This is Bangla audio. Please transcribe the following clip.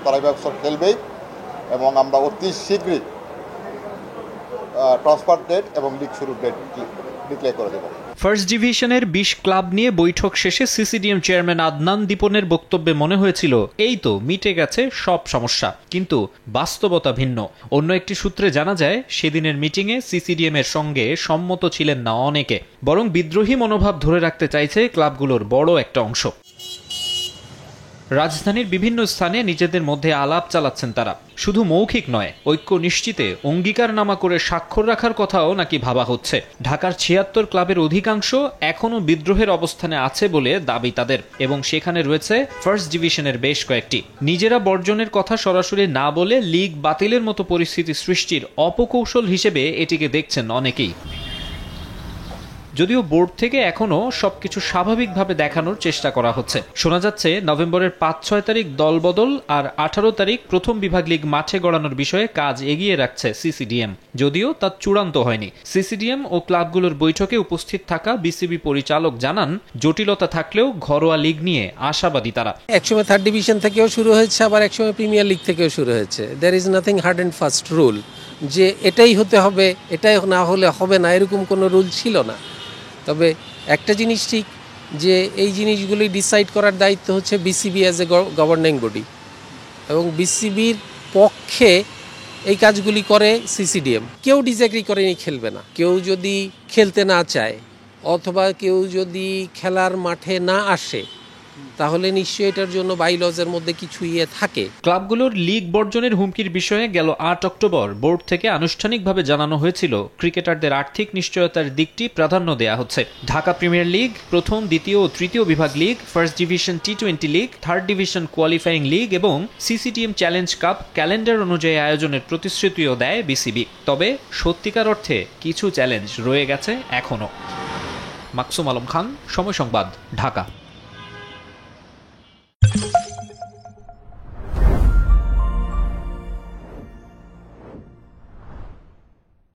তারা এই বছর খেলবেই এবং আমরা অতি শীঘ্রই ট্রান্সফার ডেট এবং লিগ শুরুর ডেট ডিক্লেয়ার করে দেব। ফার্স্ট ডিভিশনের ২০ ক্লাব নিয়ে বৈঠক শেষে সিসিডিএম চেয়ারম্যান আদনান দীপনের বক্তব্যে মনে হয়েছিল এই তো মিটে গেছে সব সমস্যা, কিন্তু বাস্তবতা ভিন্ন। অন্য একটি সূত্রে জানা যায় সেদিনের মিটিংয়ে সিসিডিএম এর সঙ্গে সম্মত ছিলেন না অনেকে, বরং বিদ্রোহী মনোভাব ধরে রাখতে চাইছে ক্লাবগুলোর বড় একটা অংশ। রাজধানীর বিভিন্ন স্থানে নিজেদের মধ্যে আলাপ চালাচ্ছেন তারা। শুধু মৌখিক নয়, ঐক্য নিশ্চিতে অঙ্গীকারনামা করে স্বাক্ষর রাখার কথাও নাকি ভাবা হচ্ছে। ঢাকার ৭৬ ক্লাবের অধিকাংশ এখনও বিদ্রোহের অবস্থানে আছে বলে দাবি তাদের, এবং সেখানে রয়েছে ফার্স্ট ডিভিশনের বেশ কয়েকটি। নিজেরা বর্জনের কথা সরাসরি না বলে লিগ বাতিলের মতো পরিস্থিতি সৃষ্টির অপকৌশল হিসেবে এটিকে দেখছেন অনেকেই। যদিও বোর্ড থেকে এখনও সবকিছু স্বাভাবিকভাবে দেখানোর চেষ্টা করা হচ্ছে। শোনা যাচ্ছে নভেম্বরের ৫-৬ তারিখ দলবদল আর ১৮ তারিখ প্রথম বিভাগ লিগ মাঠে গড়ানোর বিষয়ে কাজ এগিয়ে রাখছে সিসিডিএম, যদিও তা চূড়ান্ত হয়নি। সিসিডিএম ও ক্লাবগুলোর বৈঠকে উপস্থিত থাকা বিসিবি পরিচালক জানান, জটিলতা থাকলেও ঘরোয়া লিগ নিয়ে আশাবাদী তারা। একসময় থার্ড ডিভিশন থেকেও শুরু হয়েছে, আবার একসময় প্রিমিয়ার লিগ থেকেও শুরু হয়েছে। There is nothing hard and fast rule যে এটাই হতে হবে, এটাই না হলে হবে না, এরকম কোনো রুল ছিল না। তবে একটা জিনিস ঠিক যে এই জিনিসগুলি ডিসাইড করার দায়িত্ব হচ্ছে BCB as a governing body, এবং বিসিবির পক্ষে এই কাজগুলি করে সিসিডিএম। কেউ ডিসএগ্রি করেনি খেলবে না। কেউ যদি খেলতে না চায় অথবা কেউ যদি খেলার মাঠে না আসে, তাহলে নিশ্চয়ই এটার জন্য বাইলজের মধ্যে কিছু থাকে। ক্লাবগুলোর লিগ বর্জনের হুমকির বিষয়ে গেল ৮ অক্টোবর বোর্ড থেকে আনুষ্ঠানিকভাবে জানানো হয়েছিল ক্রিকেটারদের আর্থিক নিশ্চয়তার দিকটি প্রাধান্য দেয়া হচ্ছে। ঢাকা প্রিমিয়ার লিগ, প্রথম, দ্বিতীয় ও তৃতীয় বিভাগ লিগ, ফার্স্ট ডিভিশন টি-20 league, third division qualifying league এবং সিসিডিএম চ্যালেঞ্জ কাপ ক্যালেন্ডার অনুযায়ী আয়োজনের প্রতিশ্রুতিও দেয় বিসিবি। তবে সত্যিকার অর্থে কিছু চ্যালেঞ্জ রয়ে গেছে এখনও। মাকসুম আলম খান, সময় সংবাদ, ঢাকা।